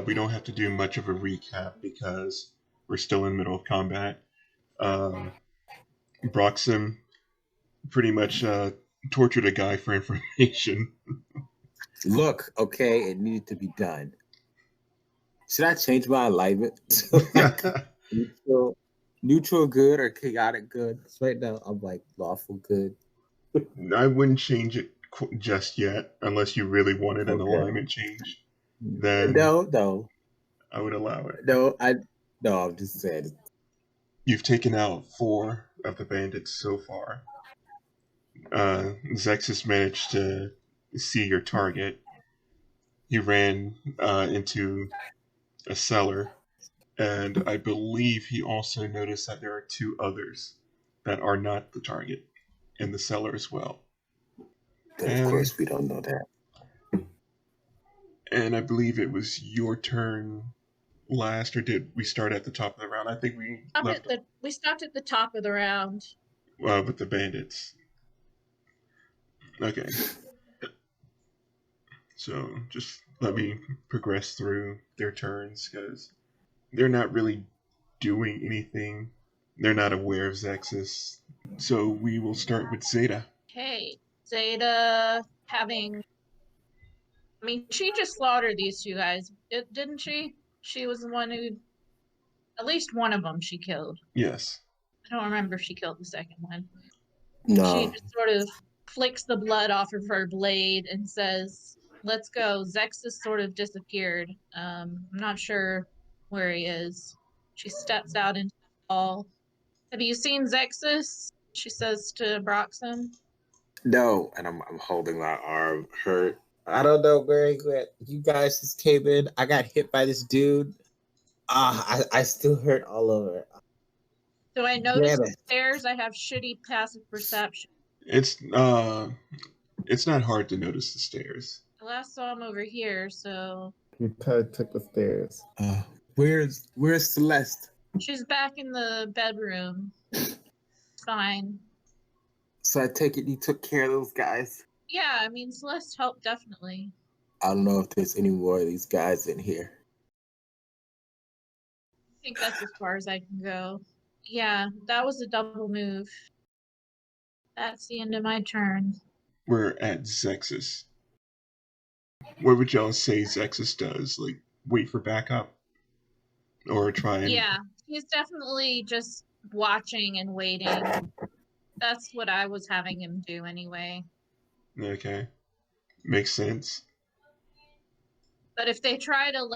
We don't have to do much of a recap because we're still in the middle of combat. Broxim pretty much tortured a guy for information. Look, okay, it needed to be done. Should I change my alignment to like neutral good or chaotic good? Right now, I'm like lawful good. I wouldn't change it just yet unless you really wanted an alignment change. Then no, I would allow it. no, I'm just saying. You've taken out 4 of the bandits so far. Zexus managed to see your target. He ran into a cellar, and I believe he also noticed that there are 2 others that are not the target in the cellar as well. But of course, we don't know that. And I believe it was your turn last, or did we start at the top of the round? I think we we stopped at the top of the round. With the bandits. Okay. So just let me progress through their turns, because they're not really doing anything. They're not aware of Zexus. So we will start with Zaida. Okay. Zaida she just slaughtered these 2 guys, didn't she? She was the one who, at least one of them she killed. Yes. I don't remember if she killed the second one. No. She just sort of flicks the blood off of her blade and says, "Let's go." Zexus sort of disappeared. I'm not sure where he is. She steps out into the hall. Have you seen Zexus? She says to Broxim. No, and I'm holding my arm hurt. I don't know where he went. You guys just came in. I got hit by this dude. I still hurt all over. Do I notice the stairs? I have shitty passive perception. It's not hard to notice the stairs. I last saw him over here, so You took the stairs. Where's Celeste? She's back in the bedroom. Fine. So I take it you took care of those guys? Yeah, I mean, Celeste helped, definitely. I don't know if there's any more of these guys in here. I think that's as far as I can go. Yeah, that was a double move. That's the end of my turn. We're at Zexus. What would y'all say Zexus does? Like, wait for backup? Or try and... Yeah, he's definitely just watching and waiting. That's what I was having him do anyway. Okay. Makes sense. But if they try to,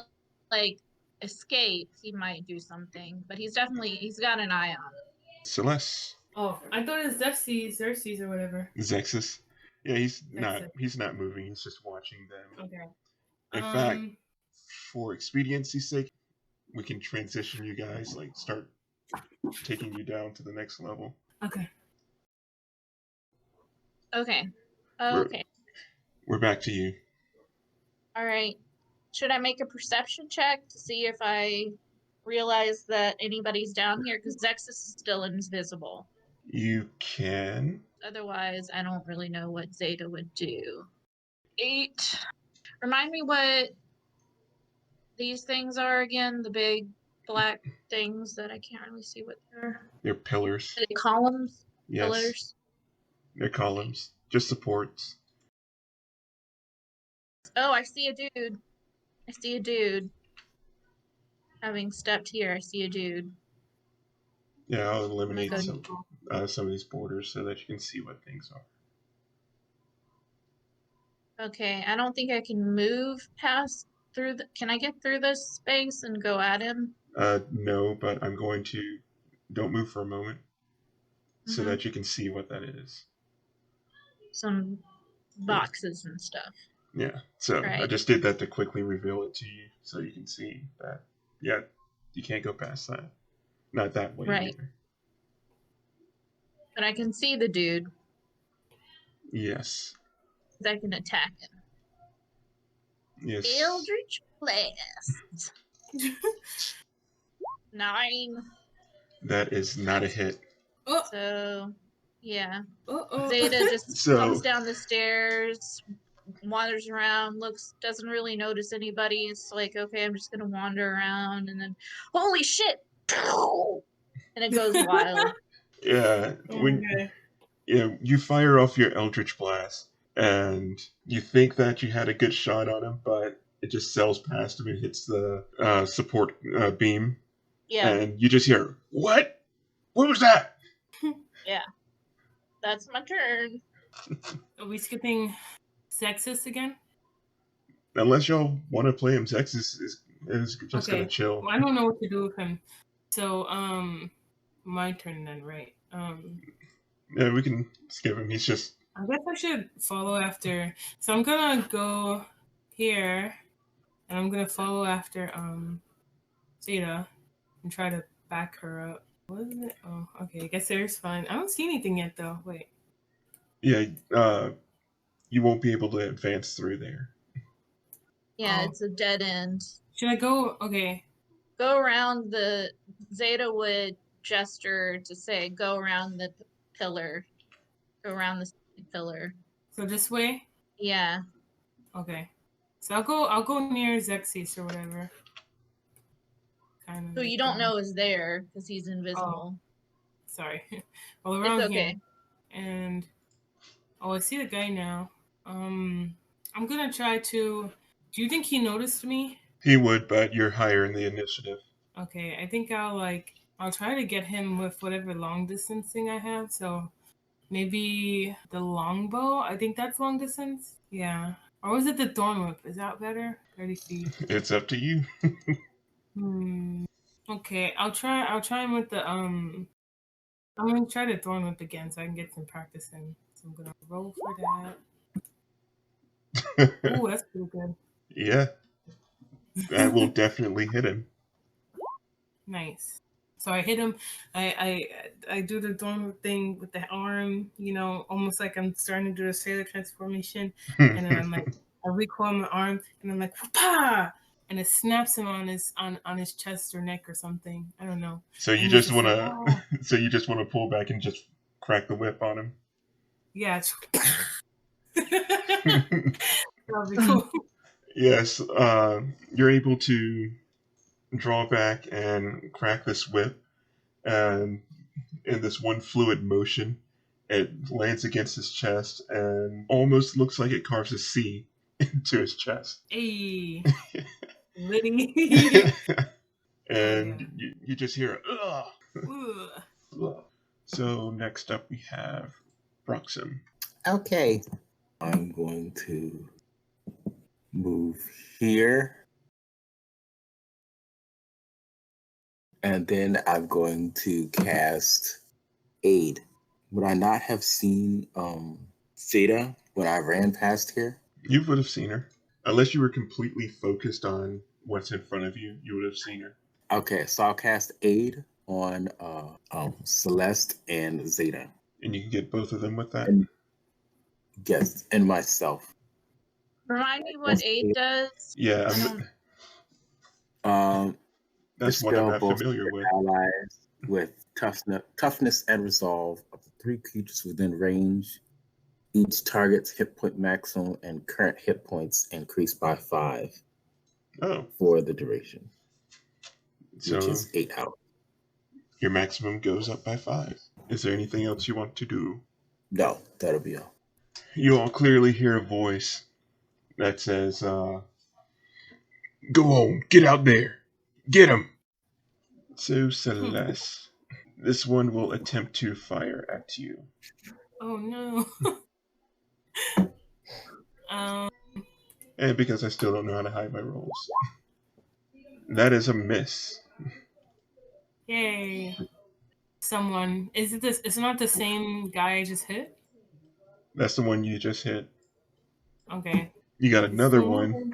like, escape, he might do something. But he's got an eye on it. Celeste. Oh, I thought it was Xerxes or whatever. Zexus. Yeah, he's not moving, he's just watching them. Okay. In fact, for expediency's sake, we can transition you guys, like start taking you down to the next level. Okay. Okay. We're back to you. Alright. Should I make a perception check to see if I realize that anybody's down here? Because Zexus is still invisible. You can. Otherwise, I don't really know what Zaida would do. 8. Remind me what these things are again. The big black things that I can't really see what they're. They're pillars. Are they columns? Yes. Pillars? They're columns. Just supports. Oh, I see a dude. Having stepped here, I see a dude. Yeah, I'll eliminate some of these borders so that you can see what things are. Okay, I don't think I can move past through can I get through this space and go at him? No, but I'm going to... Don't move for a moment so that you can see what that is. Some boxes and stuff. Yeah, so right. I just did that to quickly reveal it to you so you can see that. Yeah, you can't go past that. Not that way right. either. But I can see the dude. Yes. I can attack him. Yes. Eldritch Blast. 9. That is not a hit. So, yeah. Uh-oh. Zaida just comes down the stairs, wanders around, doesn't really notice anybody. It's like, okay, I'm just gonna wander around, and then, holy shit! And it goes wild. Yeah, Okay. you fire off your Eldritch Blast, and you think that you had a good shot on him, but it just sails past him and hits the support beam, Yeah, and you just hear, "What? What was that?" yeah. That's my turn. Are we skipping sexist again? Unless y'all want to play him, Zex is just Okay. gonna chill. Well, I don't know what to do with him. So, my turn then, right? Yeah, we can skip him. He's just I guess I should follow after. So I'm gonna go here, and I'm gonna follow after Zaida and try to back her up. Wasn't it? Oh, okay. I guess there's fine. I don't see anything yet though. Wait. yeah. You won't be able to advance through there. Yeah, Oh. it's a dead end. Should I go? Okay. Go around the Zeta would gesture to say, go around the pillar. Go around the pillar. So this way. Yeah. Okay. So I'll go near Zexis or whatever. Kind of. Who you don't know is there because he's invisible. Sorry. Well, around It's okay. here. And I see the guy now. I'm gonna try to. Do you think he noticed me? He would, but you're higher in the initiative. Okay, I think I'll try to get him with whatever long distance thing I have. So maybe the longbow. I think that's long distance. Yeah. Or was it the thorn whip? Is that better? 30 feet. It's up to you. Okay, I'll try him with the I'm gonna try the thorn whip again so I can get some practice in. So I'm gonna roll for that. Ooh, that's pretty good. Yeah, that will definitely hit him. Nice. So I hit him. I do the thorn thing with the arm. You know, almost like I'm starting to do a sailor transformation, and then I'm like, I recoil my arm, and I'm like, pa, and it snaps him on his chest or neck or something. I don't know. So you And just he's want like, to, "Oh." so you just want to pull back and just crack the whip on him. Yeah. That'll be cool. Yes, you're able to draw back and crack this whip, and in this one fluid motion, it lands against his chest and almost looks like it carves a C into his chest. Hey, Liddy. And you just hear, ugh. Ugh. Ugh. So next up we have Broxim. Okay. I'm going to move here. And then I'm going to cast Aid. Would I not have seen Zaida when I ran past here? You would have seen her. Unless you were completely focused on what's in front of you, you would have seen her. Okay, so I'll cast Aid on Celeste and Zaida. And you can get both of them with that? Yes, and myself. Remind me what aid does. Yeah, that's what I'm not familiar with. Allies with toughness and resolve of the 3 creatures within range. Each target's hit point maximum and current hit points increase by 5 for the duration, which is 8 hours. Your maximum goes up by 5. Is there anything else you want to do? No, that'll be all. You all clearly hear a voice that says, go on, get out there. Get him. So, Celeste, this one will attempt to fire at you. Oh no. And because I still don't know how to hide my rolls. That is a miss. Yay. Someone. Is it this? It's not the same guy I just hit? That's the one you just hit. Okay. You got another one.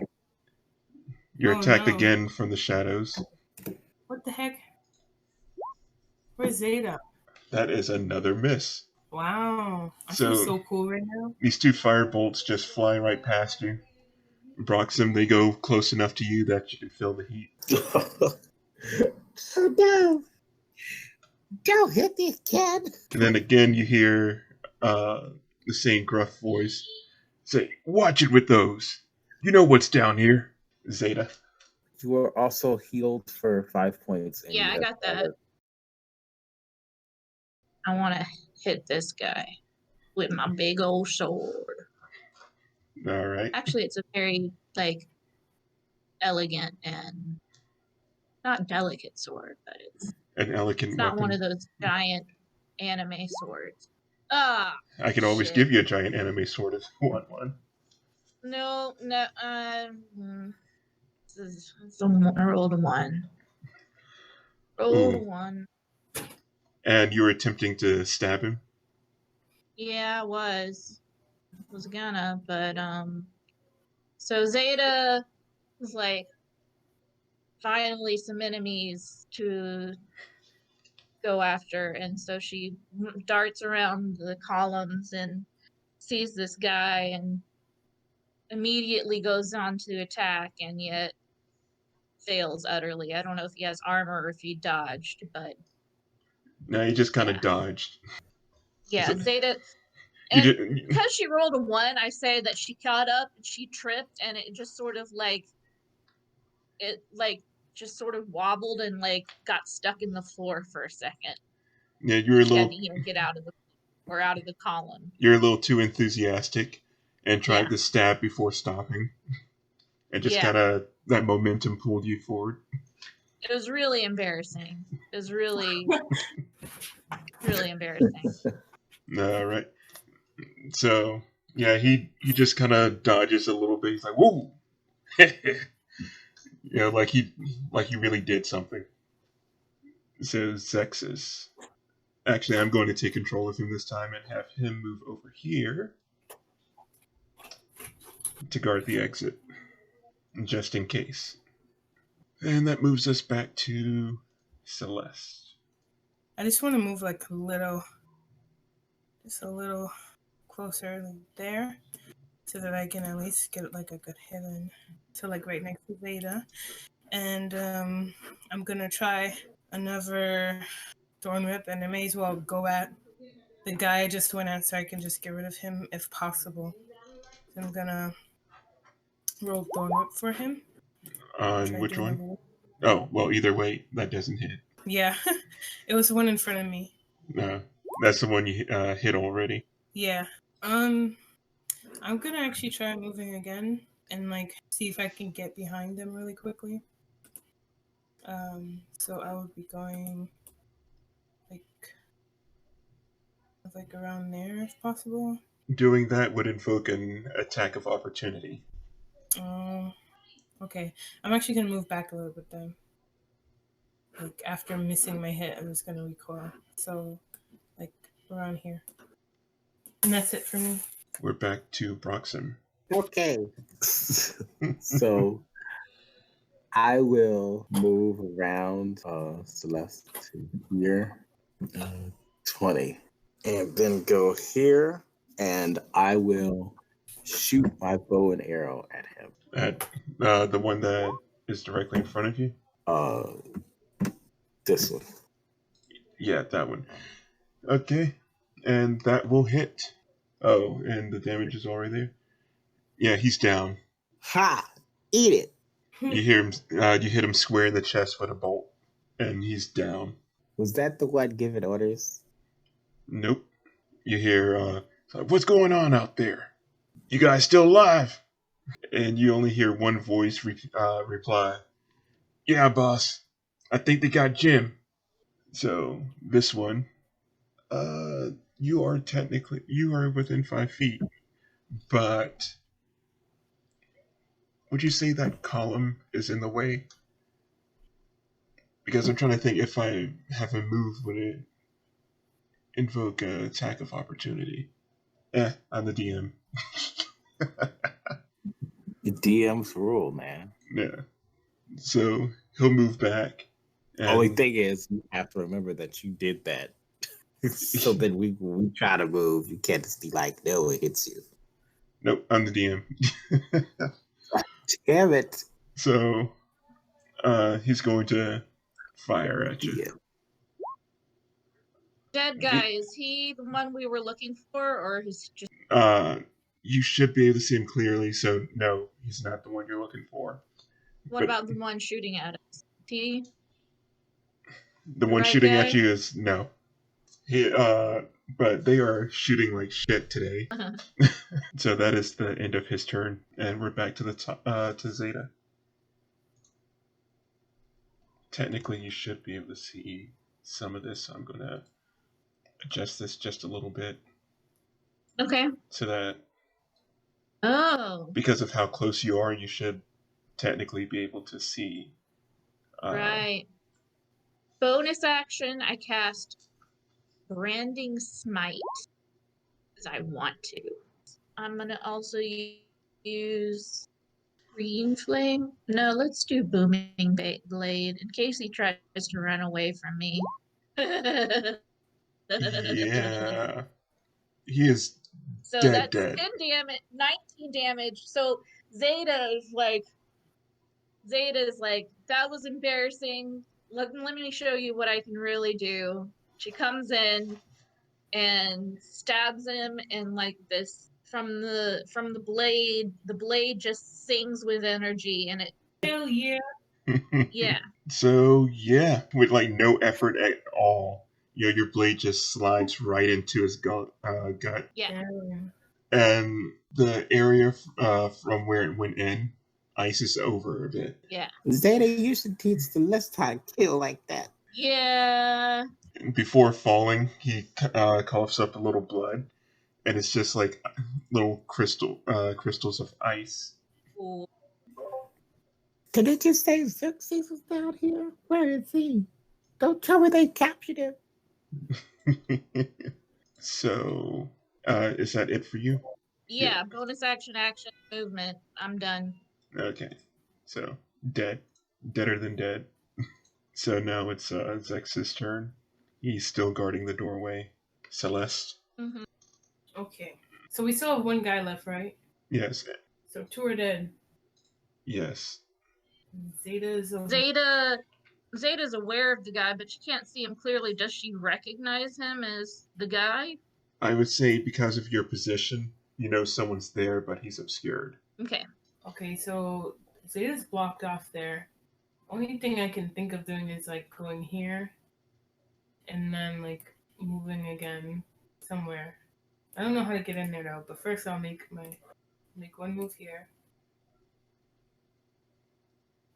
You're attacked no. again from the shadows. What the heck? Where's Zaida? That is another miss. Wow. I feel so cool right now. These 2 fire bolts just fly right past you. Broxim, they go close enough to you that you can feel the heat. Oh no! Don't hit this kid! And then again, you hear the same gruff voice. Say, watch it with those. You know what's down here, Zaida. You are also healed for 5 points. And Yeah, you I have got that. I want to hit this guy with my big old sword. All right. Actually, it's a very, like, elegant and not delicate sword, but it's An elegant not one weapon. of those giant anime swords. Ah, I can always shit. give you a giant anime sword if you want one. No, I rolled a 1. Rolled a Ooh. 1. And you were attempting to stab him? Yeah, I was gonna, but so Zaida was like, finally some enemies to go after, and so she darts around the columns and sees this guy and immediately goes on to attack, and yet fails utterly. I don't know if he has armor or if he dodged, but No, you just kind of yeah. dodged. Yeah, So, Zaida. you And did, because she rolled a 1, I say that she caught up and she tripped, and it just sort of just sort of wobbled and like got stuck in the floor for a second. yeah, you were a She had little, to, get out of the column. you're a little too enthusiastic, and tried Yeah. to stab before stopping, and just Yeah. kind of that momentum pulled you forward. It was really embarrassing. It was really, really embarrassing. All right. So yeah, he just kind of dodges a little bit. He's like, "Whoa!" like he really did something. So Zexus. Actually, I'm going to take control of him this time and have him move over here to guard the exit, just in case. And that moves us back to Celeste. I just want to move like just a little closer like there, so that I can at least get like a good hit in to like right next to Zaida. And I'm gonna try another Thorn Whip, and I may as well go at the guy I just went at, so I can just get rid of him if possible. So I'm gonna roll Thorn Whip for him. On which one? Oh, well, either way, that doesn't hit. Yeah, it was the one in front of me. That's the one you hit already. Yeah. I'm gonna actually try moving again and like see if I can get behind them really quickly. So I would be going like around there if possible. Doing that would invoke an attack of opportunity. Okay. I'm actually gonna move back a little bit then. Like after missing my hit, I'm just gonna recoil. So like around here. And that's it for me. We're back to Broxim. Okay. So I will move around Celeste to here. 20. And then go here, and I will shoot my bow and arrow at him. At the one that is directly in front of you? This one. Yeah, that one. Okay. And that will hit. Oh, and the damage is already there? Yeah, he's down. Ha! Eat it! You hear him. You hit him square in the chest with a bolt, and he's down. Was that the one giving orders? Nope. You hear, "What's going on out there? You guys still alive?" And you only hear one voice reply, "Yeah, boss. I think they got Jim." So this one, you are within 5 feet, but would you say that column is in the way? Because I'm trying to think if I have a move, would it invoke an attack of opportunity? I'm the DM. The DM's rule, man. Yeah. So he'll move back. And Only thing is, you have to remember that you did that. So then when we try to move, you can't just be like, no, it hits you. Nope, I'm the DM. Damn it. So he's going to fire at you. Yeah. Dead guy, is he the one we were looking for, or is he just... You should be able to see him clearly, so no, he's not the one you're looking for. What about the one shooting at us? T? The one right shooting guy? at you is no. But they are shooting like shit today. So that is the end of his turn, and we're back to the to Zaida. Technically, you should be able to see some of this. So I'm gonna adjust this just a little bit. Okay. So that Oh. because of how close you are, you should technically be able to see. Right. Bonus action, I cast Branding Smite because I want to. I'm gonna also use Green Flame. No, let's do Booming Blade in case he tries to run away from me. Yeah, he is So dead. that's 10 damage, 19 damage. So Zaida is like, that was embarrassing. Let me show you what I can really do. She comes in and stabs him, and like this from the blade, the blade just sings with energy, and it. Hell yeah. Yeah. So yeah, with like no effort at all, your blade just slides right into his gut. Yeah. And the area from where it went in ices over a bit. Yeah. Zaida, you should teach Celeste how to kill like that. Yeah. Before falling, he coughs up a little blood, and it's just like little crystals of ice. Ooh. Did you say Xerxes was down here? Where is he? Don't tell me they captured him. So, is that it for you? Yeah. Bonus action, movement. I'm done. Okay. So, deader than dead. So now it's Zex's turn. He's still guarding the doorway. Celeste. Mm-hmm. Okay. So we still have one guy left, right? Yes. So 2 are dead. Yes. Zaida's aware of the guy, but she can't see him clearly. Does she recognize him as the guy? I would say because of your position, you know someone's there, but he's obscured. Okay. Okay, so Zaida's blocked off there. Only thing I can think of doing is like going here and then like moving again somewhere. I don't know how to get in there though, but first I'll make one move here.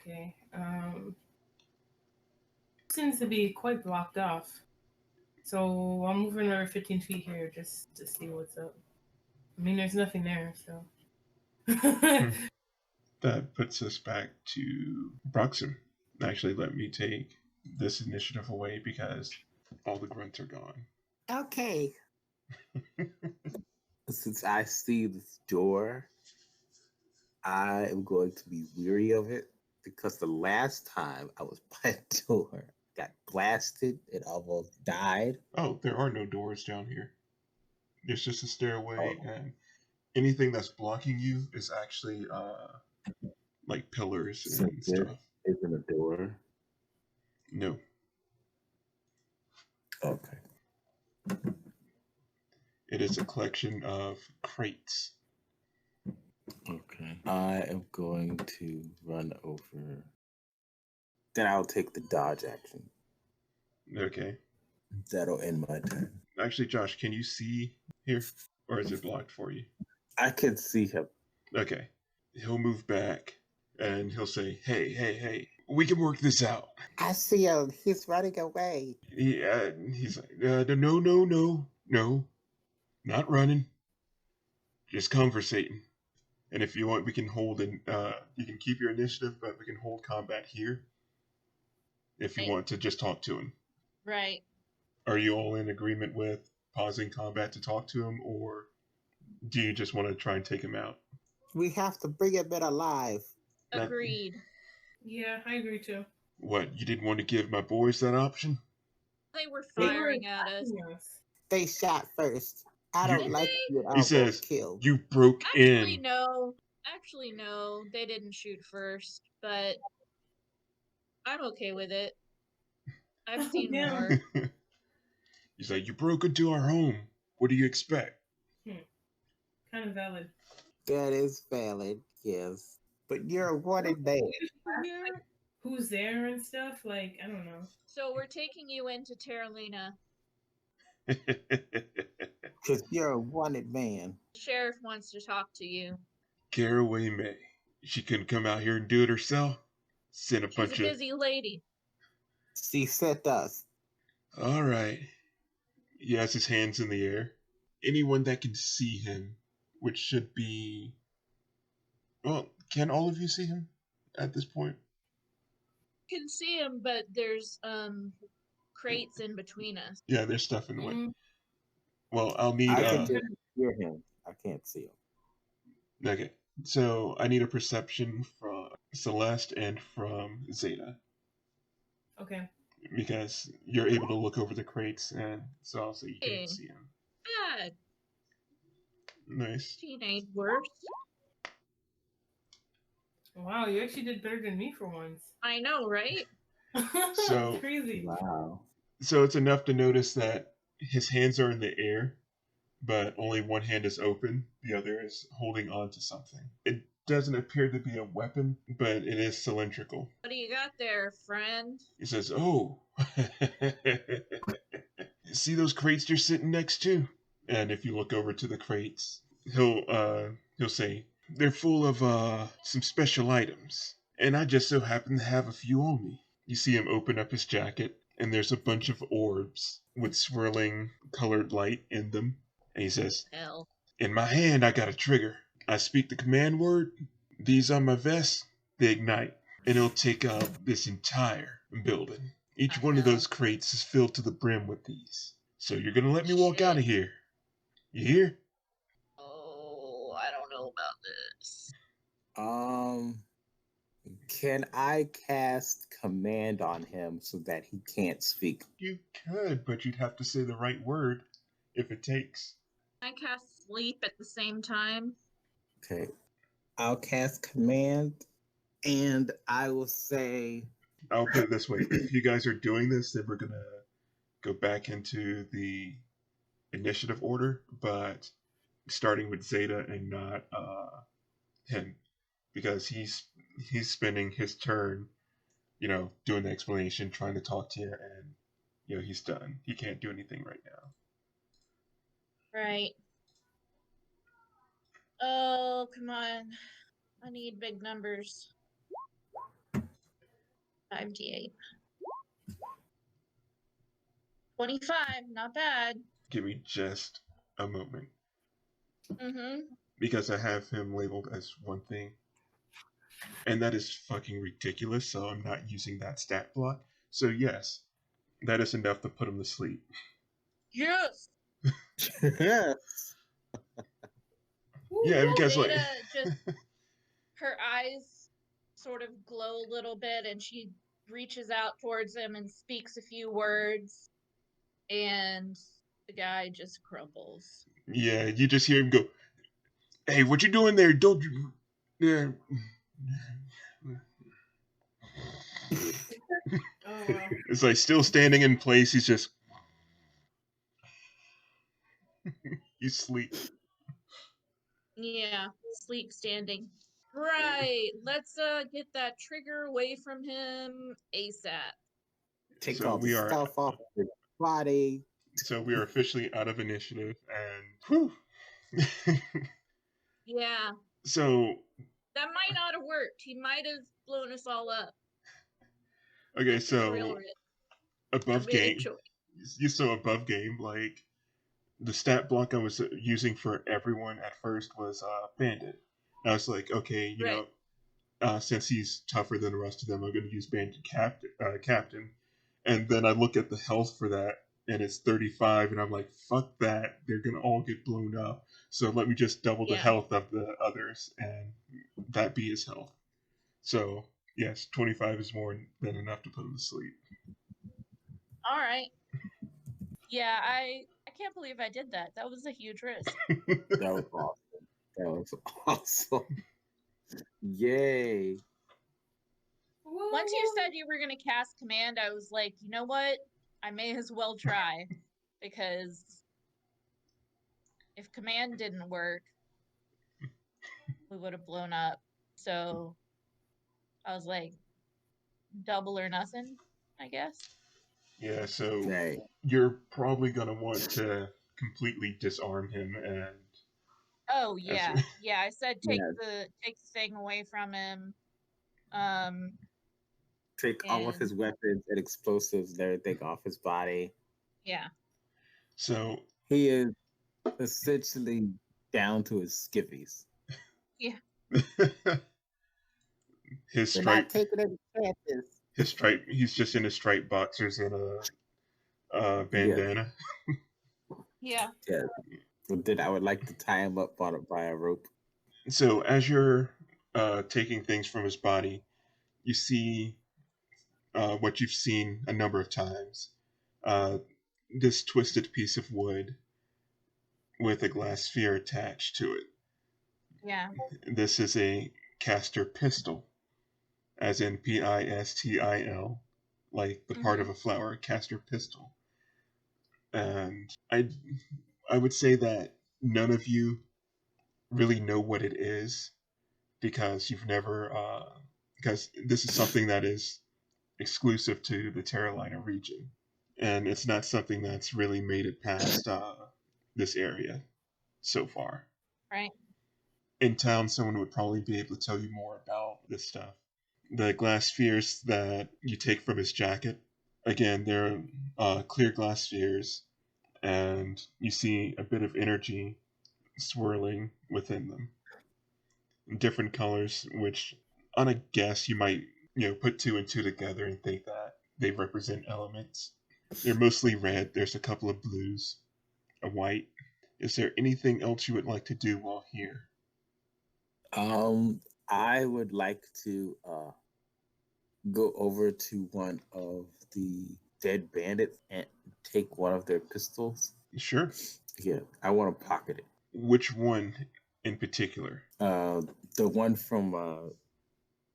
Okay. Seems to be quite blocked off. So I'll move another 15 feet here just to see what's up. I mean, there's nothing there, so. That puts us back to Broxim. Actually, let me take this initiative away because all the grunts are gone. Okay. Since I see this door, I am going to be weary of it because the last time I was by a door, got blasted and almost died. Oh, there are no doors down here. There's just a stairway, and anything that's blocking you is actually like pillars and stuff. Isn't a door? No. Okay. It is a collection of crates. Okay. I am going to run over. Then I'll take the dodge action. Okay. That'll end my turn. Actually, Josh, can you see here? Or is it blocked for you? I can see him. Okay. He'll move back and he'll say, hey, we can work this out. I see him. He's running away. He's like, no, not running. Just conversating. And if you want, we can hold and you can keep your initiative, but we can hold combat here. If you want to just talk to him. Right. Are you all in agreement with pausing combat to talk to him, or do you just want to try and take him out? We have to bring him in alive. Agreed. Yeah, I agree too. What, you didn't want to give my boys that option? They were firing at us. They shot first. I don't like you. He says, killed. You broke Actually, in. no. Actually, no. They didn't shoot first, but I'm okay with it. I've seen more. He's like, you broke into our home. What do you expect? Kind of valid. That is valid, yes. But you're a wanted man. Here. Who's there and stuff? Like, I don't know. So we're taking you into Terralina. Because you're a wanted man. The sheriff wants to talk to you. Caraway May. She couldn't come out here and do it herself. Send a She's bunch a busy lady. She sent us. All right. He has his hands in the air. Anyone that can see him, which should be. Well, can all of you see him at this point? You can see him, but there's crates in between us. Yeah, there's stuff in the way. Mm, Well, I'll need. I can just hear him. I can't see him. Okay, so I need a perception from Celeste and from Zaida. okay. Because you're able to look over the crates, and so I'll say you Hey. can't see him. Bad. Nice. Teenage worse. Wow, you actually did better than me for once. I know, right? So- Crazy. Wow. So it's enough to notice that his hands are in the air, but only one hand is open, the other is holding on to something. It doesn't appear to be a weapon, but it is cylindrical. What do you got there, friend? He says, "Oh, see those crates you're sitting next to?" And if you look over to the crates, he'll say, "They're full of some special items, and I just so happen to have a few on me." You see him open up his jacket, and there's a bunch of orbs with swirling colored light in them. And he says, Hell. "In my hand, I got a trigger. I speak the command word. These on my vest, they ignite, and it'll take out this entire building. Each one of those crates is filled to the brim with these. So you're gonna let me walk Shit. out of here. You hear?" Oh, I don't know about this. Can I cast command on him so that he can't speak? You could, but you'd have to say the right word if it takes. I cast sleep at the same time. Okay. I'll cast command and I will say I'll put it this way. If you guys are doing this, then we're gonna go back into the initiative order, but starting with Zeta and not him. Because he's spending his turn, doing the explanation, trying to talk to you, and he's done. He can't do anything right now. Right. Oh, come on. I need big numbers. 5d8. 25, not bad. Give me just a moment. Mm-hmm. Because I have him labeled as one thing. And that is fucking ridiculous, so I'm not using that stat block. So yes, that is enough to put him to sleep. Yes! yes. Yeah, because like Zeta just, her eyes sort of glow a little bit, and she reaches out towards him and speaks a few words, and the guy just crumbles. yeah, you just hear him go, "Hey, what you doing there? Don't you yeah." Oh, wow. It's like still standing in place, he's just you sleep. Yeah, sleep standing. Right, let's get that trigger away from him ASAP. Take So all we the are stuff off his body. so we are officially out of initiative and whew. Yeah, So that might not have worked. He might have blown us all up. okay, This is real so rich. above Made a game, choice. you saw above game, like the stat block I was using for everyone at first was Bandit. I was like, okay, Right. since he's tougher than the rest of them, I'm going to use Bandit Captain. And then I look at the health for that, and it's 35, and I'm like, fuck that. They're going to all get blown up. So let me just double the Yeah. health of the others, and that be his health. So, yes, 25 is more than enough to put him to sleep. All right. Yeah, I can't believe I did that. That was a huge risk. That was awesome. That was awesome. Yay. Once you said you were going to cast command, I was like, you know what? I may as well try. Because if command didn't work, we would have blown up. So I was like, double or nothing, I guess. Yeah, so Right. you're probably gonna want to completely disarm him and Oh as yeah, yeah. I said take Yeah. the thing away from him. Um, Take all of his and weapons and explosives and everything off his body. yeah, so He is essentially down to his skivvies. yeah, his We're not stripe taking any chances. he's just in his striped boxers and a Yeah, bandana. yeah. yeah. But then I would like to tie him up by a rope. So as you're taking things from his body, you see what you've seen a number of times. Uh, this twisted piece of wood with a glass sphere attached to it. Yeah. This is a caster pistol, as in PISTIL, like the part of a flower, caster pistol. And I would say that none of you really know what it is because you've never because this is something that is exclusive to the Terralina region, and it's not something that's really made it past this area so far. Right. In town, someone would probably be able to tell you more about this stuff. The glass spheres that you take from his jacket, again, they're clear glass spheres, and you see a bit of energy swirling within them. Different colors, which on a guess you might put two and two together and think that they represent elements. They're mostly red. There's a couple of blues, a white. Is there anything else you would like to do while here? I would like to go over to one of the dead bandits and take one of their pistols. Sure. Yeah, I want to pocket it. Which one in particular? The one from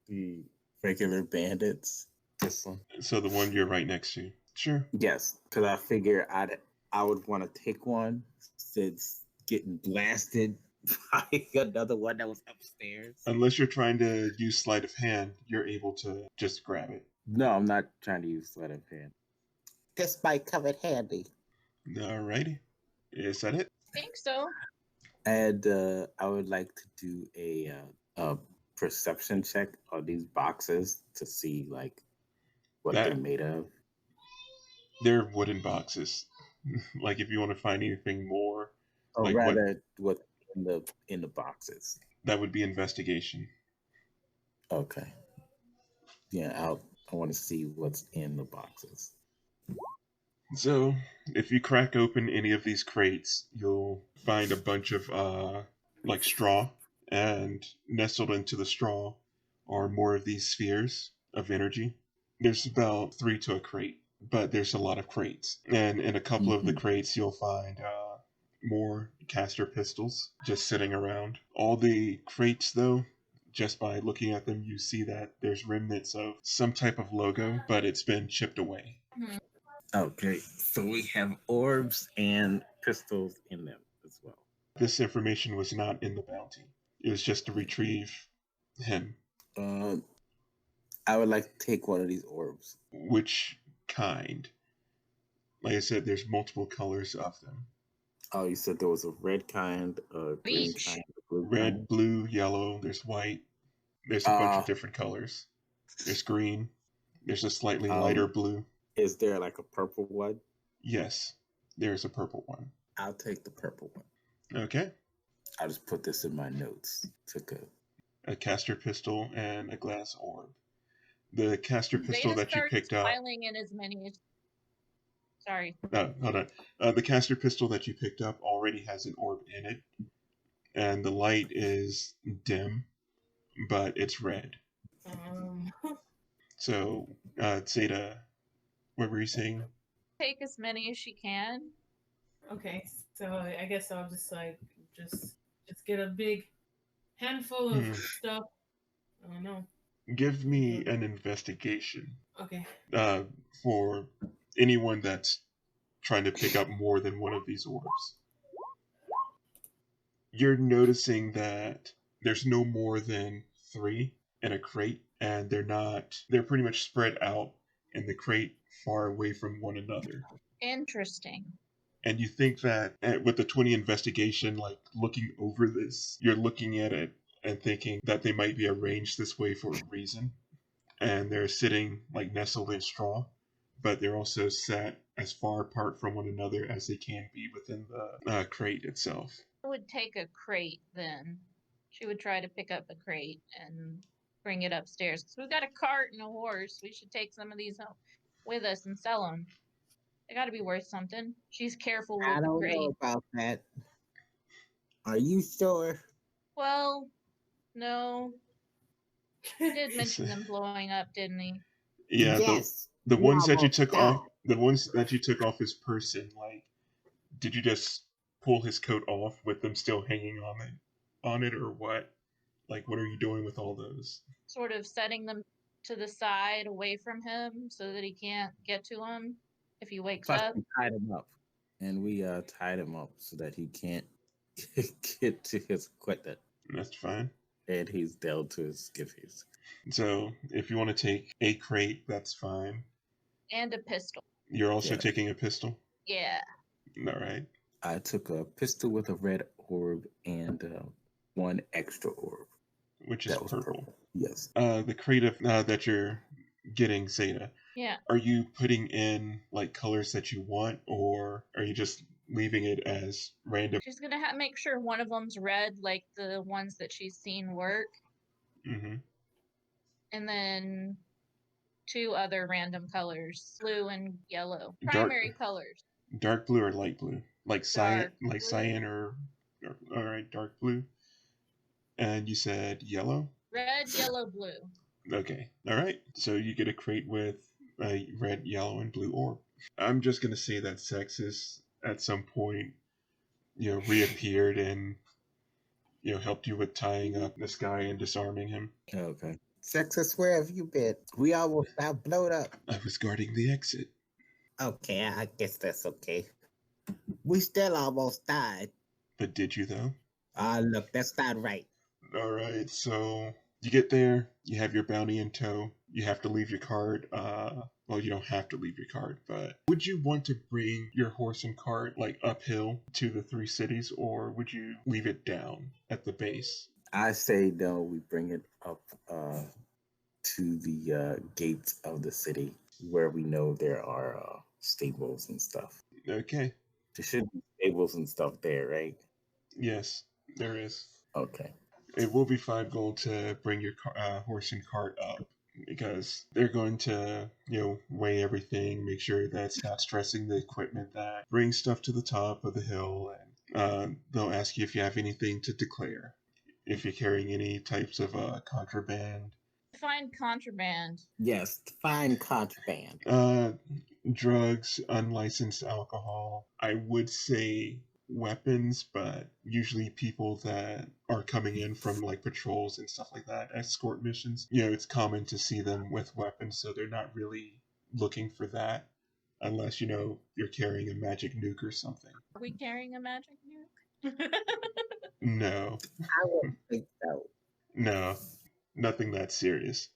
the regular bandits. This one. So the one you're right next to. Sure. Yes, because I figure I would want to take one since getting blasted by another one that was upstairs. Unless you're trying to use sleight of hand, you're able to just grab it. No, I'm not trying to use sleight of hand. This might come in handy. Alrighty. Is that it? I think so. And I would like to do a perception check on these boxes to see like what they're made of. They're wooden boxes. Like if you want to find anything more, Or like rather, what's in the boxes. That would be investigation. Okay. Yeah, I want to see what's in the boxes. So, if you crack open any of these crates, you'll find a bunch of like straw, and nestled into the straw are more of these spheres of energy. There's about 3 to a crate, but there's a lot of crates. And in a couple of the crates, you'll find more caster pistols just sitting around. All the crates, though, just by looking at them, you see that there's remnants of some type of logo, but it's been chipped away. Okay, so we have orbs and pistols in them as well. This information was not in the bounty. It was just to retrieve him. I would like to take one of these orbs. Which kind? Like I said, there's multiple colors of them. Oh, you said there was a red kind, a green kind, a blue Red, kind. blue, yellow, there's white. There's a bunch of different colors. There's green. There's a slightly lighter blue. Is there like a purple one? Yes, there's a purple one. I'll take the purple one. Okay. I'll just put this in my notes. Took a caster pistol and a glass orb. The caster pistol Zaida that you picked up. Piling in as many. Sorry. No, hold on. The caster pistol that you picked up already has an orb in it, and the light is dim, but it's red. So, Zaida, what were you saying? Take as many as she can. Okay, so I guess I'll just just get a big handful of stuff. I don't know. Give me an investigation. Okay. For anyone that's trying to pick up more than one of these orbs. You're noticing that there's no more than 3 in a crate, and they're pretty much spread out in the crate far away from one another. Interesting. And you think that with the 20 investigation, like looking over this, you're looking at it and thinking that they might be arranged this way for a reason. And they're sitting like nestled in straw, but they're also set as far apart from one another as they can be within the crate itself. I would take a crate then. She would try to pick up a crate and bring it upstairs. Because we've got a cart and a horse. We should take some of these home with us and sell them. They got to be worth something. She's careful with I the don't crate. know about that. Are you sure? Well, no. He did mention them blowing up, didn't he? Yeah, Yes. the we ones that you almost took died. off, the ones that you took off his person, like, did you just pull his coat off with them still hanging on it, or what? Like, what are you doing with all those? Sort of setting them to the side away from him so that he can't get to them if he wakes Plus, up. we tied him up, and we tied him up so that he can't get to his equipment, That's fine. and he's down to his skivvies. So, if you want to take a crate, that's fine. And a pistol. You're also Yeah. taking a pistol? Yeah. All right. I took a pistol with a red orb and one extra orb. Which is That was purple. Yes. The crate of, that you're getting, Zaida, Yeah. are you putting in, like, colors that you want, or are you just leaving it as random? She's going to make sure one of them's red, like the ones that she's seen work. Mm-hmm. And then 2 other random colors, blue and yellow. Dark- Primary colors. Dark blue or light blue? Like cyan, Dark blue. cyan or all right, dark blue. And you said yellow? Red, yellow, blue. Okay. All right. So you get a crate with a red, yellow, and blue orb. I'm just going to say that Sexus at some point, reappeared and, helped you with tying up this guy and disarming him. Okay. Sexus, where have you been? We almost got blown up. I was guarding the exit. Okay, I guess that's okay. We still almost died. But did you, though? Look, that's not right. All right, so you get there, you have your bounty in tow, you have to leave your cart. Well, you don't have to leave your cart, but would you want to bring your horse and cart, like, uphill to the 3 cities, or would you leave it down at the base? I say no, we bring it up to the gates of the city where we know there are stables and stuff. Okay, There should be stables and stuff there, right? yes, there is. Okay. It will be 5 gold to bring your horse and cart up, because they're going to, weigh everything, make sure that it's not stressing the equipment, that bring stuff to the top of the hill, and they'll ask you if you have anything to declare, if you're carrying any types of contraband. Find contraband. Yes, find contraband. Drugs, unlicensed alcohol. I would say weapons, but usually people that are coming in from like patrols and stuff like that, escort missions, it's common to see them with weapons, so they're not really looking for that unless you're carrying a magic nuke or something. Are we carrying a magic nuke? No, I wouldn't think so. no, nothing that serious.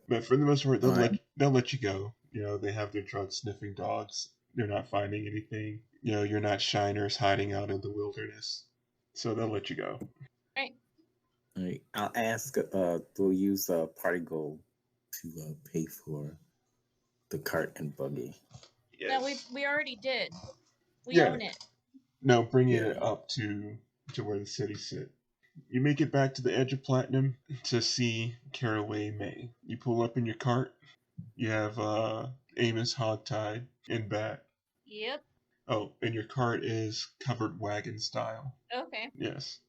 But for the most part, they'll let you go. They have their drug sniffing dogs. They're not finding anything. You're not shiners hiding out in the wilderness, so they'll let you go. Right. All right. I'll ask. We'll use party gold to pay for the cart and buggy. No, Yes. we already did. We Yeah. own it. No, bring Yeah. it up to where the cities sit. You make it back to the edge of Platinum to see Caraway May. You pull up in your cart. You have Amos hogtied in back. Yep. Oh, and your cart is covered wagon style. Okay. Yes.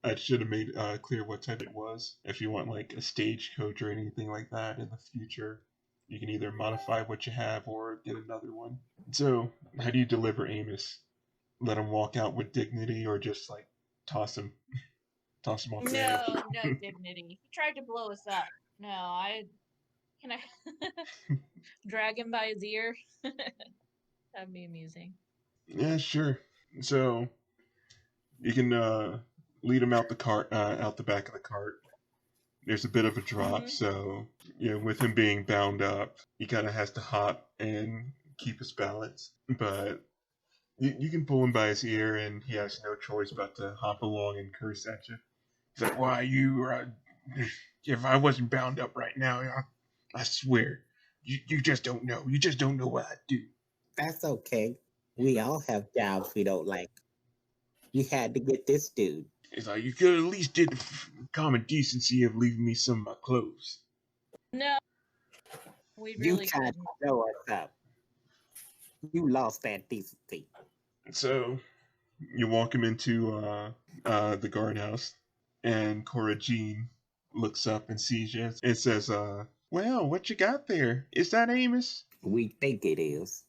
I should have made clear what type it was. If you want like a stagecoach or anything like that in the future, you can either modify what you have or get another one. So, how do you deliver Amos? Let him walk out with dignity, or just like toss him off the edge? No dignity. He tried to blow us up. No, can I drag him by his ear? That'd be amusing. Yeah, sure. So You can lead him out the cart, out the back of the cart. There's a bit of a drop, so with him being bound up, he kind of has to hop and keep his balance. But you can pull him by his ear, and he has no choice but to hop along and curse at you. He's like, "Why if I wasn't bound up right now, I swear, you just don't know. You just don't know what I do." That's okay. We all have jobs we don't like. You had to get this dude. He's like, "You could at least did the common decency of leaving me some of my clothes." No, we You really tried couldn't. to blow us up. You lost that decency. So you walk him into the guardhouse, and Cora Jean looks up and sees you and says, "Well, what you got there? Is that Amos?" We think it is.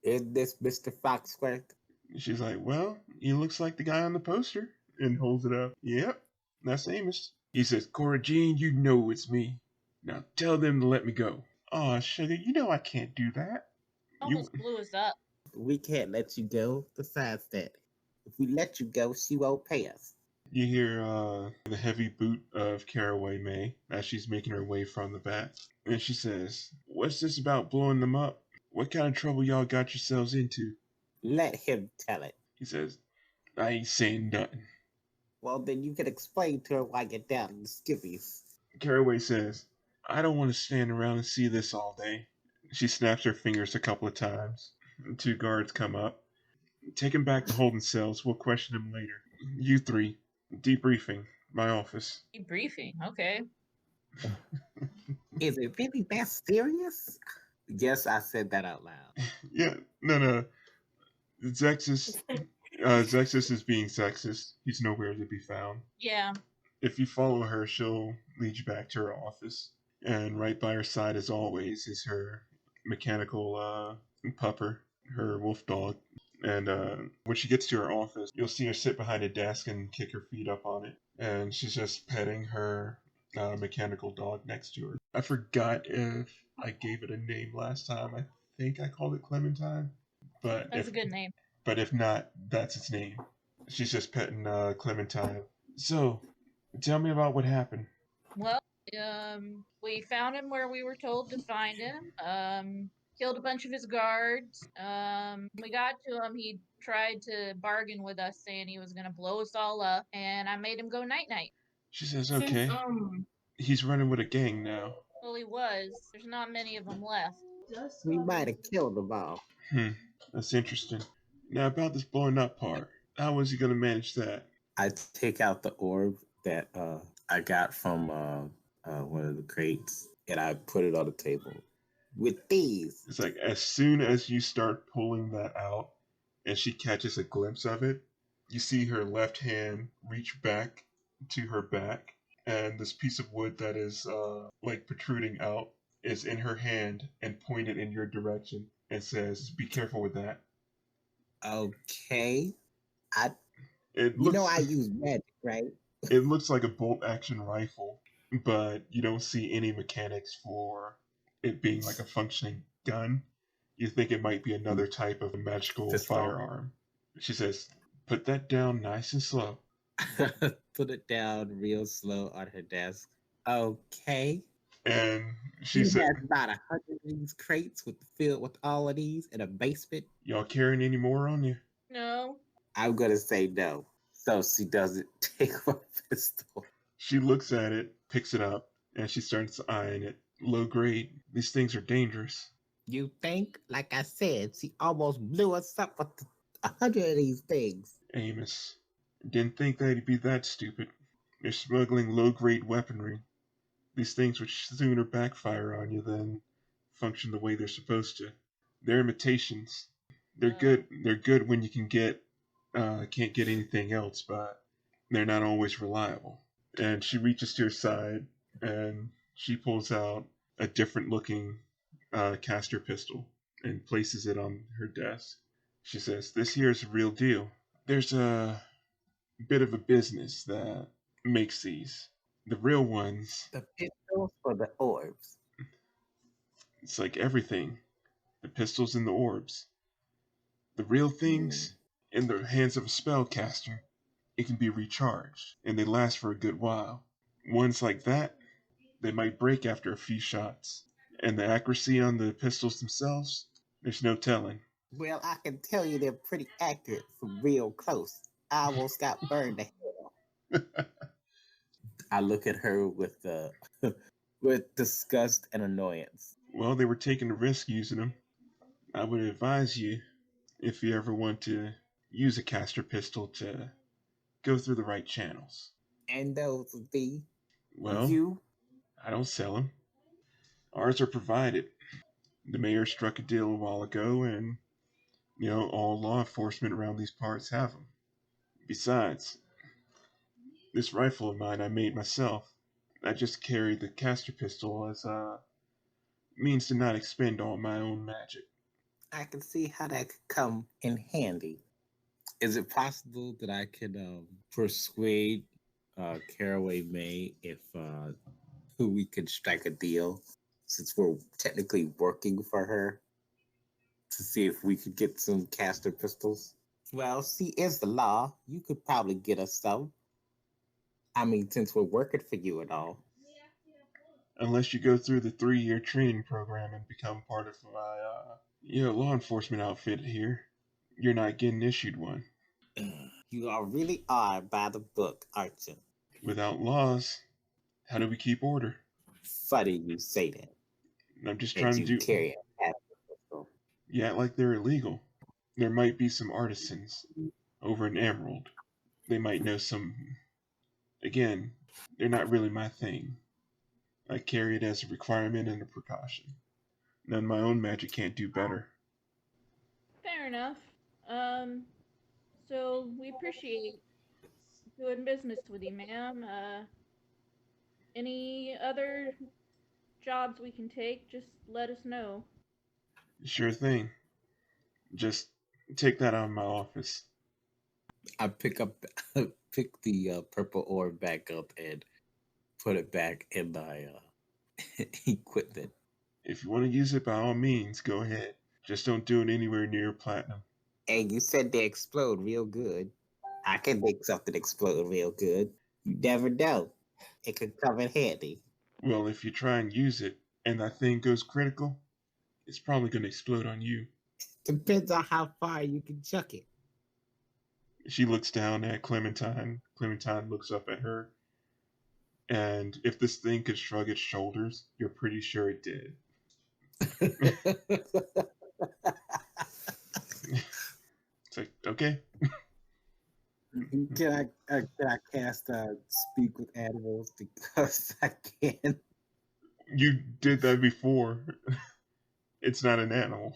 Is this Mr. Foxworth? She's like, "Well, he looks like the guy on the poster," and holds it up. "Yep, that's Amos." He says, "Cora Jean, you know it's me. Now tell them to let me go." "Aw, sugar, you know I can't do that." Almost blew us up. We can't let you go. Besides that, if we let you go, she won't pay us. You hear the heavy boot of Caraway May as she's making her way from the back. And she says, "What's this about blowing them up? What kind of trouble y'all got yourselves into?" Let him tell it. He says, "I ain't saying nothing." Well, then you can explain to her why you're down in the skivvies. Caraway says, "I don't want to stand around and see this all day." She snaps her fingers a couple of times. 2 guards come up. "Take him back to holding cells. We'll question him later. You 3, debriefing, my office." Debriefing, okay. Is it really that serious? Yes, I said that out loud. Yeah, no. Zexus is being sexist. He's nowhere to be found. Yeah. If you follow her, she'll lead you back to her office. And right by her side, as always, is her mechanical pupper, her wolf dog. And when she gets to her office, you'll see her sit behind a desk and kick her feet up on it. And she's just petting her mechanical dog next to her. I forgot if I gave it a name last time. I think I called it Clementine. But That's a good name. But if not, that's its name. She's just petting Clementine. "So, tell me about what happened." Well, we found him where we were told to find him. Killed a bunch of his guards. We got to him. He tried to bargain with us, saying he was gonna blow us all up, and I made him go night night. She says, Since, "Okay, he's running with a gang now." Well, he was. There's not many of them left. We might have killed them all. That's interesting. Now about this blowing up part. How was he gonna manage that? I take out the orb that I got from one of the crates, and I put it on the table. With these. It's like as soon as you start pulling that out and she catches a glimpse of it, you see her left hand reach back to her back, and this piece of wood that is like protruding out is in her hand and pointed in your direction and says, "Be careful with that." Okay. It You know looks, I use magic, right? it looks like a bolt action rifle, but you don't see any mechanics for it being like a functioning gun. You think it might be another type of magical Pistol. firearm. She says, "Put that down nice and slow." Put it down real slow on her desk. Okay. And She she said, has about 100 of these crates filled with all of these in a basement. "Y'all carrying any more on you?" No. I'm gonna say no. So she doesn't take my pistol. She looks at it, picks it up, and she starts eyeing it. "Low grade. These things are dangerous." You think? Like I said, she almost blew us up with 100 of these things. "Amos, didn't think they'd be that stupid. They're smuggling low-grade weaponry. These things would sooner backfire on you than function the way they're supposed to. They're imitations. They're good. They're good when you can't get anything else, but they're not always reliable." And she reaches to her side and she pulls out a different-looking caster pistol and places it on her desk. She says, "This here is a real deal. There's a bit of a business that makes these. The real ones, The pistols or the orbs? it's like everything. The pistols and the orbs. The real things in the hands of a spellcaster. it can be recharged, and they last for a good while. Ones like that, they might break after a few shots. And the accuracy on the pistols themselves, there's no telling. Well, I can tell you they're pretty accurate from real close. I almost got burned to hell. I look at her with with disgust and annoyance. Well, they were taking a risk using them. I would advise you, if you ever want to use a caster pistol, to go through the right channels. And those would be Well, you. I don't sell them. Ours are provided. The mayor struck a deal a while ago, and, all law enforcement around these parts have them. Besides, this rifle of mine I made myself. I just carry the caster pistol as a means to not expend all my own magic. I can see how that could come in handy. Is it possible that I could persuade Caraway May if we could strike a deal, since we're technically working for her, to see if we could get some caster pistols? Well, see, is the law. You could probably get us some. I mean, since we're working for you and all. Unless you go through the 3-year training program and become part of my, law enforcement outfit here, you're not getting issued one. You really are by the book, aren't you? Without laws, how do we keep order? Funny you say that. I'm just And trying to you do. carry a caster pistol. You act like they're illegal. There might be some artisans over in Emerald. They might know some. Again, they're not really my thing. I carry it as a requirement and a precaution. None my own magic can't do better. Fair enough. So we appreciate doing business with you, ma'am. Any other jobs we can take, just let us know. Sure thing. Just take that out of my office. I pick the purple orb back up and put it back in my equipment. If you want to use it, by all means, go ahead. Just don't do it anywhere near platinum. And you said they explode real good. I can make something explode real good. You never know. It could come in handy. Well, if you try and use it and that thing goes critical, it's probably going to explode on you. Depends on how far you can chuck it. She looks down at Clementine. Clementine looks up at her. And if this thing could shrug its shoulders, you're pretty sure it did. It's like, okay. Can I cast speak with animals because I can? You did that before. It's not an animal.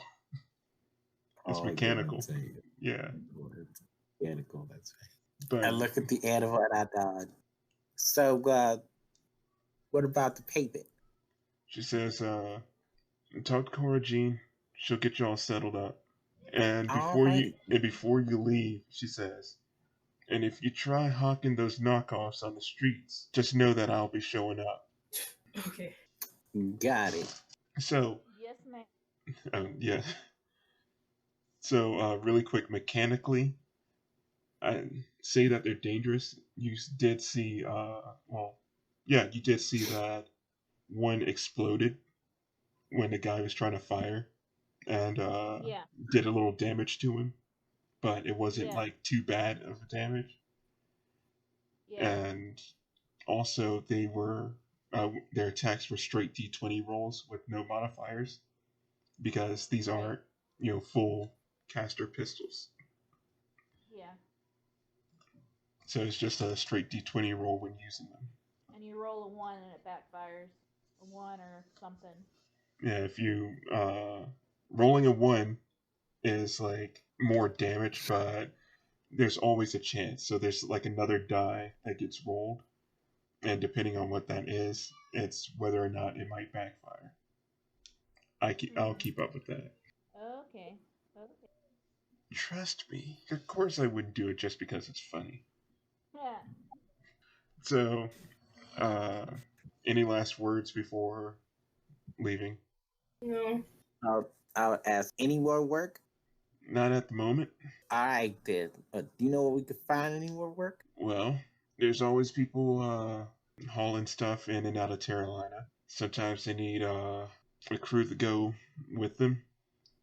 It's mechanical. Yeah. Mechanical, that's right. But I look at the animal and I nod. So, what about the payment? she says, talk to Cora Jean. She'll get you all settled up. And before you leave, she says, and if you try hawking those knockoffs on the streets, just know that I'll be showing up. Okay. Got it. So, Yes, ma'am. yeah. So, really quick, mechanically, I say that they're dangerous. You did see, you did see that one exploded when the guy was trying to fire and did a little damage to him, but it wasn't like too bad of a damage. Yeah. And also, they were their attacks were straight D20 rolls with no modifiers because these aren't full caster pistols. Yeah. So it's just a straight D20 roll when using them. And you roll a 1 and it backfires. A 1 or something. Yeah, if you rolling a 1 is like more damage, but there's always a chance. So there's like another die that gets rolled, and depending on what that is, it's whether or not it might backfire. I'll keep up with that. Okay. Trust me. Of course I wouldn't do it just because it's funny. Yeah. So, any last words before leaving? No. I'll ask, any more work? Not at the moment. All right, then. Do you know where we could find any more work? Well, there's always people hauling stuff in and out of Terralina. Sometimes they need a crew to go with them.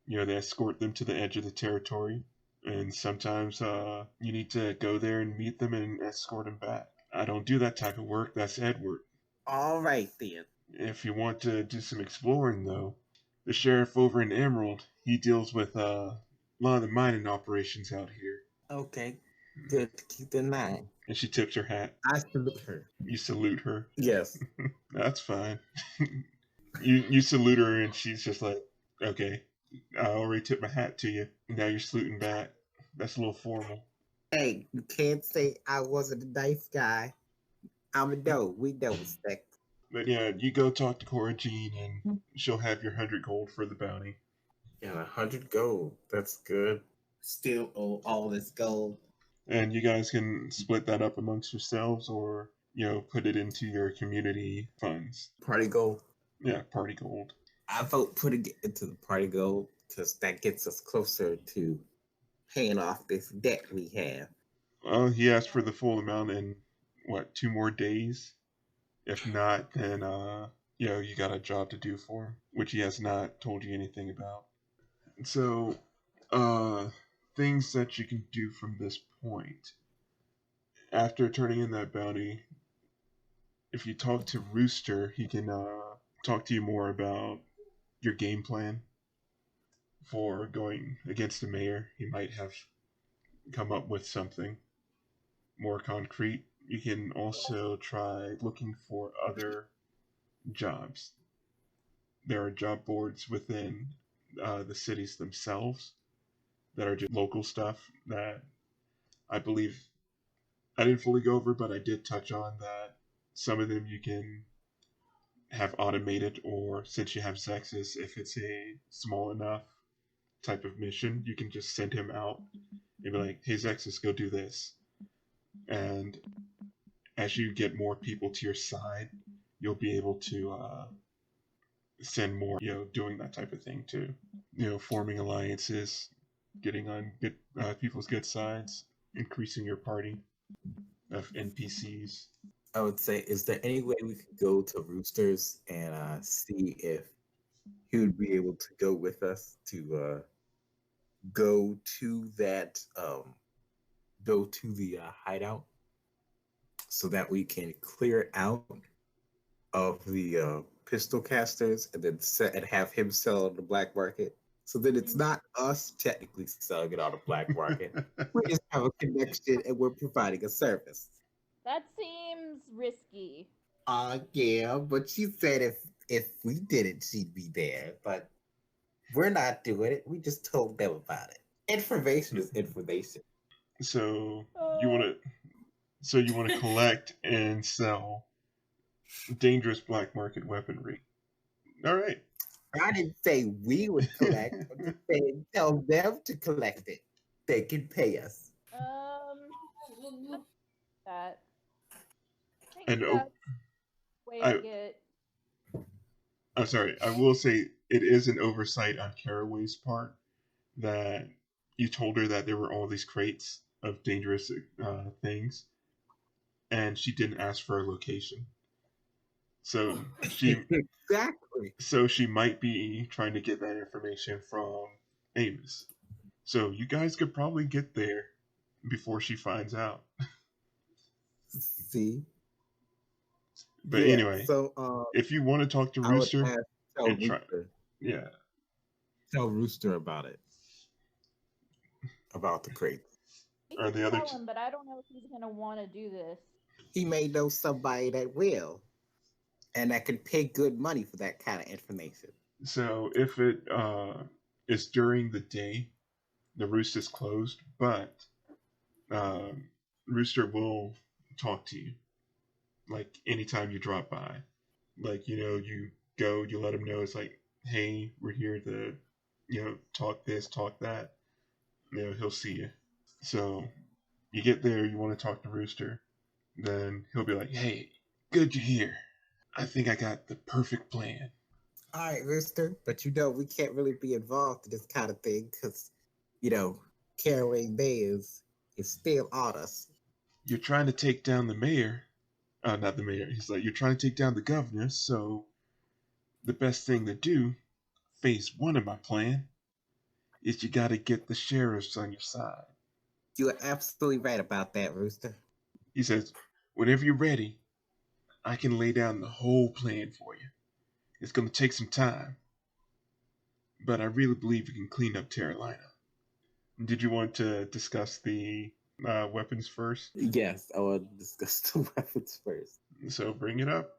They escort them to the edge of the territory. And sometimes you need to go there and meet them and escort them back. I don't do that type of work. That's Edward. All right then. If you want to do some exploring, though, the sheriff over in Emerald, he deals with a lot of the mining operations out here. Okay. Good to keep in mind. And she tips her hat. I salute her. You salute her. Yes. That's fine. you salute her, and she's just like, okay, I already tipped my hat to you. Now you're saluting back. That's a little formal. Hey, you can't say I wasn't a nice guy. I'm a no. We know respect. But yeah, you go talk to Cora Jean, and she'll have your 100 gold for the bounty. Yeah, 100 gold. That's good. Still owe all this gold. And you guys can split that up amongst yourselves, or put it into your community funds. Party gold. Yeah, party gold. I vote putting it into the party gold because that gets us closer to paying off this debt we have. Well, he asked for the full amount in 2 more days? If not, then you got a job to do for him, which he has not told you anything about. So, things that you can do from this point. After turning in that bounty, if you talk to Rooster, he can talk to you more about your game plan for going against the mayor. He might have come up with something more concrete. You can also try looking for other jobs. There are job boards within the cities themselves that are just local stuff that I believe I didn't fully go over, but I did touch on that some of them you can have automated, or since you have Zexus, if it's a small enough type of mission, you can just send him out and be like, hey Zexus, go do this. And as you get more people to your side, you'll be able to send more, doing that type of thing too. Forming alliances, getting on good people's good sides, increasing your party of NPCs. I would say, is there any way we could go to Roosters and see if he would be able to go with us to go to that, go to the hideout so that we can clear out of the pistol casters and then have him sell on the black market? So then it's not us technically selling it on the black market. We just have a connection and we're providing a service. That seems risky. Yeah, but she said if we did it, she'd be there. But we're not doing it. We just told them about it. Information is information. So you want to collect and sell dangerous black market weaponry. All right. I didn't say we would collect. I'm just saying tell them to collect it. They can pay us. That. I think And that's way to get. I'm sorry. I will say it is an oversight on Caraway's part that you told her that there were all these crates of dangerous things, and she didn't ask for a location. So Exactly. So she might be trying to get that information from Amos. So you guys could probably get there before she finds out. See? But anyway, so if you want to talk to Rooster, tell Rooster. Yeah. Tell Rooster about it. About the crate. Or the other him, but I don't know if he's gonna want to do this. He may know somebody that will, and that could pay good money for that kind of information. So if it is during the day, the Roost is closed, but Rooster will talk to you. Like anytime you drop by. Like, you go, you let him know, it's like, hey, we're here to, talk this, talk that. He'll see you. So you get there, you want to talk to Rooster, then he'll be like, hey, good you're here. I think I got the perfect plan. All right, Rooster, but we can't really be involved in this kind of thing because, Caraway Bay is still on us. you're trying to take down the mayor. Not the mayor. He's like, you're trying to take down the governor, so the best thing to do, phase one of my plan, is you gotta get the sheriffs on your side. You are absolutely right about that, Rooster. He says, whenever you're ready, I can lay down the whole plan for you. It's gonna take some time, but I really believe we can clean up Terralina. Did you want to discuss the weapons first? Yes, I will discuss the weapons first. So bring it up.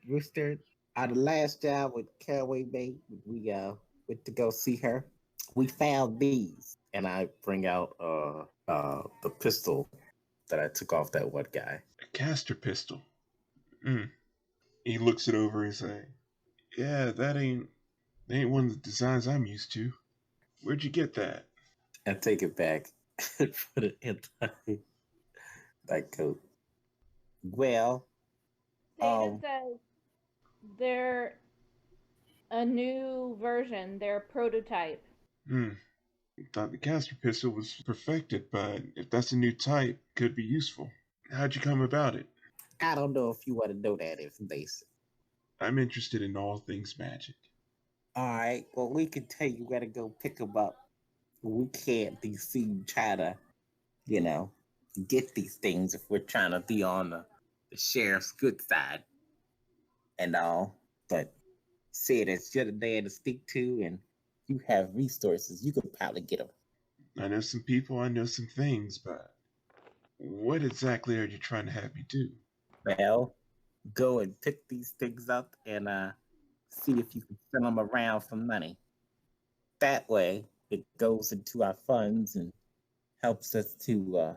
Rooster, the last job with Caraway made, we went to go see her. We found these. And I bring out the pistol that I took off that one guy. A caster pistol. He looks it over and say, yeah, that ain't one of the designs I'm used to. Where'd you get that? I take it back and put it in my coat. Well, Zaida says they're a new version. They're a prototype. Thought the caster pistol was perfected, but if that's a new type, could be useful. How'd you come about it? I don't know if you want to know that information. I'm interested in all things magic. All right, well, we can tell you where to go pick them up. We can't be seen trying to, get these things if we're trying to be on the sheriff's good side and all. But said it's you're the man to speak to and you have resources, you could probably get them. I know some people, I know some things, but what exactly are you trying to have me do? Well, go and pick these things up and see if you can sell them around for money. That way, it goes into our funds and helps us to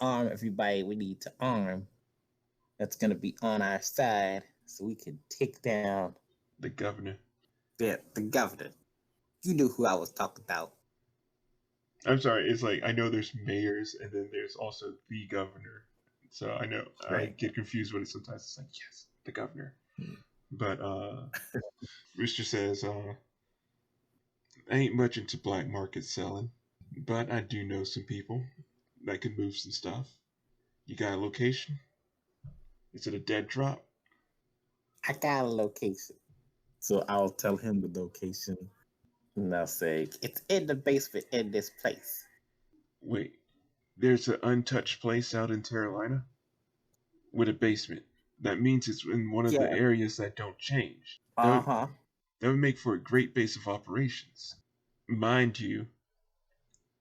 arm everybody we need to arm. That's going to be on our side, so we can take down The governor. the governor. You knew who I was talking about. I'm sorry, it's like I know there's mayors and then there's also the governor. So I know I Right. get confused with it sometimes. It's like, yes, the governor. But Rooster says, I ain't much into black market selling, but I do know some people that could move some stuff. You got a location? Is it a dead drop? I got a location. So I'll tell him the location, and I'll say, It's in the basement in this place. Wait, there's an untouched place out in Terralina with a basement. That means it's in one of the Yeah. areas that don't change. Uh-huh. That would make for a great base of operations. Mind you,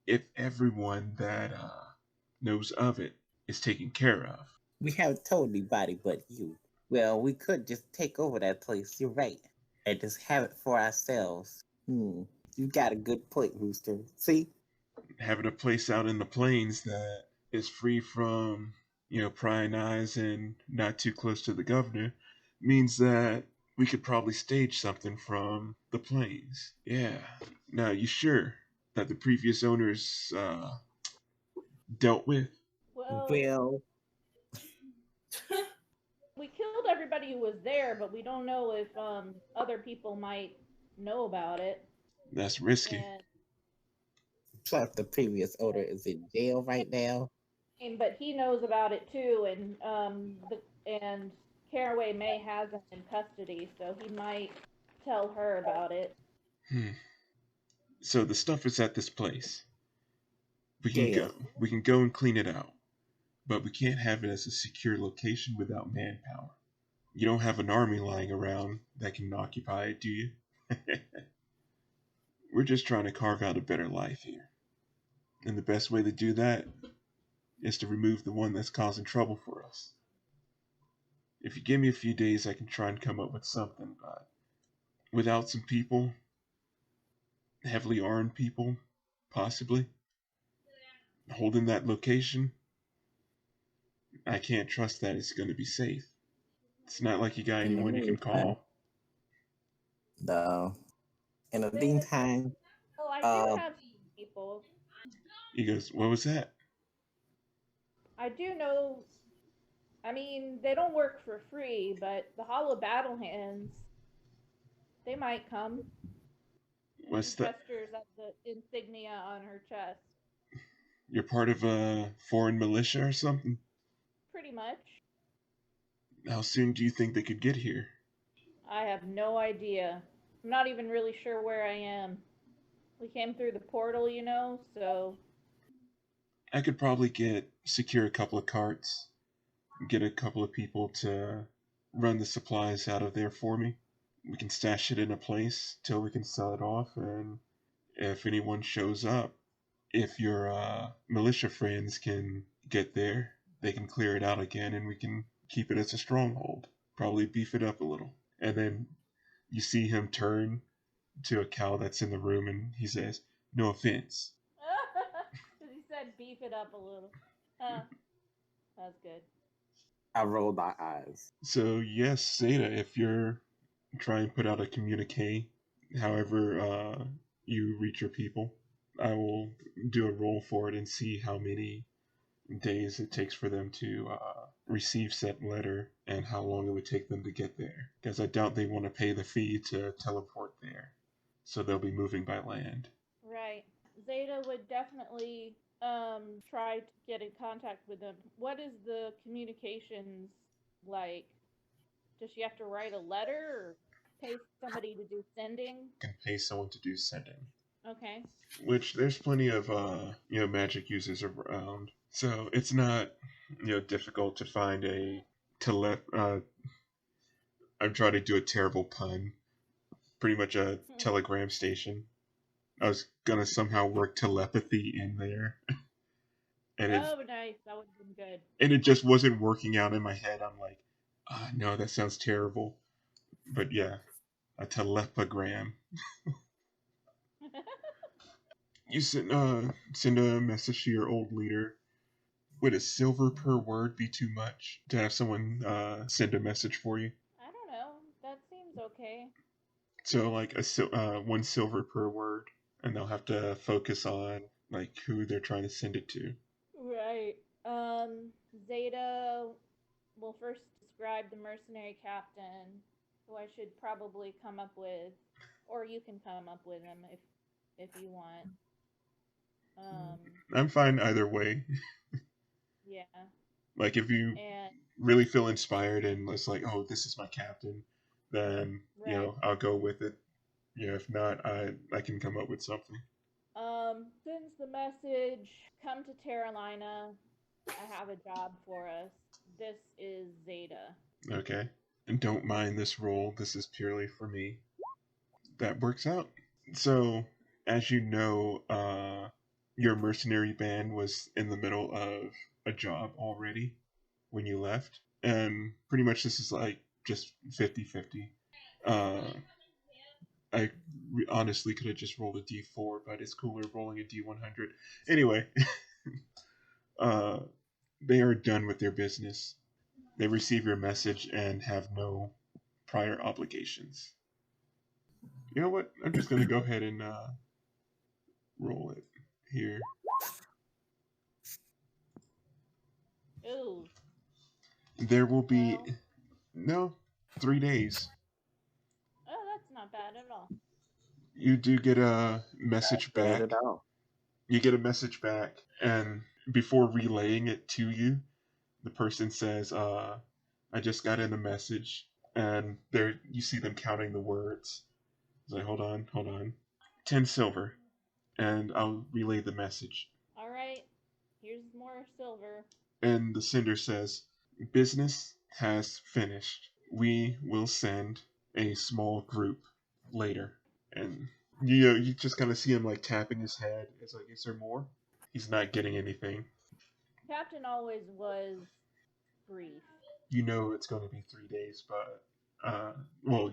if everyone that knows of it is taken care of. We haven't told anybody but you. Well, we could just take over that place, you're right. And just have it for ourselves. You got a good point, Rooster. See? Having a place out in the plains that is free from, prying eyes and not too close to the governor means that we could probably stage something from the plains. Yeah. Now, you sure that the previous owners dealt with? Well, Well, we killed everybody who was there, but we don't know if other people might know about it. That's risky. And plus the previous owner is in jail right now. but he knows about it too, and Caraway May has him in custody, so he might tell her about it. So the stuff is at this place. We can Yeah. go and clean it out. But we can't have it as a secure location without manpower. You don't have an army lying around that can occupy it, do you? We're just trying to carve out a better life here. And the best way to do that is to remove the one that's causing trouble for us. If you give me a few days, I can try and come up with something, but without some people, heavily armed people, possibly, holding that location, I can't trust that it's going to be safe. It's not like you got In the anyone you can meantime- call. No. In the meantime, Well, I do have people. He goes, what was that? I do know. I mean, they don't work for free, but the Hollow Battle Hands, they might come. What's She that? gestures at the insignia on her chest. You're part of a foreign militia or something? Pretty much. How soon do you think they could get here? I have no idea. I'm not even really sure where I am. We came through the portal, so. I could probably secure a couple of carts, get a couple of people to run the supplies out of there for me. We can stash it in a place till we can sell it off, and if anyone shows up, if your militia friends can get there, they can clear it out again, and we can keep it as a stronghold. Probably beef it up a little. And then you see him turn to a cow that's in the room, and he says, "No offense." He said beef it up a little. That's good. I rolled my eyes. So yes, Zaida, if you're trying to put out a communique, however you reach your people, I will do a roll for it and see how many days it takes for them to receive said letter and how long it would take them to get there. Because I doubt they want to pay the fee to teleport there. So they'll be moving by land. Right. Zaida would definitely try to get in contact with them. What is the communications like? Does she have to write a letter or pay somebody to do sending? Can pay someone to do sending. Okay. Which there's plenty of magic users around. So it's not difficult to find a I'm trying to do a terrible pun. Pretty much a telegram station. I was gonna somehow work telepathy in there. And nice. That would have been good. And it just wasn't working out in my head. I'm like, no, that sounds terrible. But yeah, a telepagram. You send a message to your old leader. Would a silver per word be too much to have someone send a message for you? I don't know. That seems okay. So like one silver per word, and they'll have to focus on like who they're trying to send it to. Right. Zaida will first describe the mercenary captain, who I should probably come up with, or you can come up with him if you want. I'm fine either way. Yeah. Like if you really feel inspired and it's like, oh, this is my captain, then I'll go with it. If not, I can come up with something. Sends the message, come to Terralina. I have a job for us. This is Zaida. Okay. And don't mind this role. This is purely for me. That works out. So, as you know, your mercenary band was in the middle of a job already when you left. And pretty much this is like just 50-50. I honestly could have just rolled a d4, but it's cooler rolling a d100. Anyway, they are done with their business. They receive your message and have no prior obligations. You know what? I'm just going to go ahead and roll it here. Ooh. There will be 3 days. Oh, that's not bad at all. You do get a message back. You get a message back, and before relaying it to you, the person says, I just got in a message, and there you see them counting the words. It's like, hold on. 10 silver, and I'll relay the message. All right, here's more silver. And the sender says, business has finished. We will send a small group later. And you just kind of see him like tapping his head. It's like, is there more? He's not getting anything. Captain always was brief. You know it's going to be 3 days, but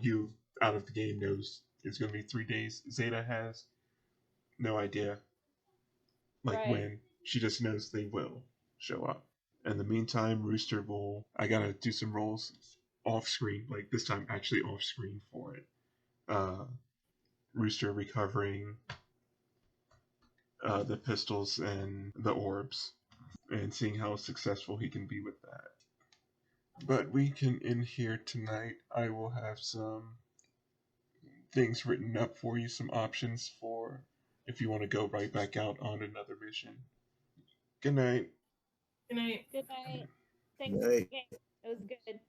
you out of the game knows it's going to be 3 days. Zaida has no idea when. She just knows they will show up. In the meantime, Rooster I gotta do some rolls off screen, like this time actually off screen for it. Rooster recovering the pistols and the orbs and seeing how successful he can be with that. But we can end here tonight. I will have some things written up for you, some options for if you want to go right back out on another mission. Good night. Good night. Good night. Thanks for Night. the game. It was good.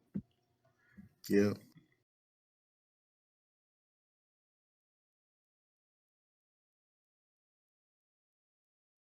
Yeah.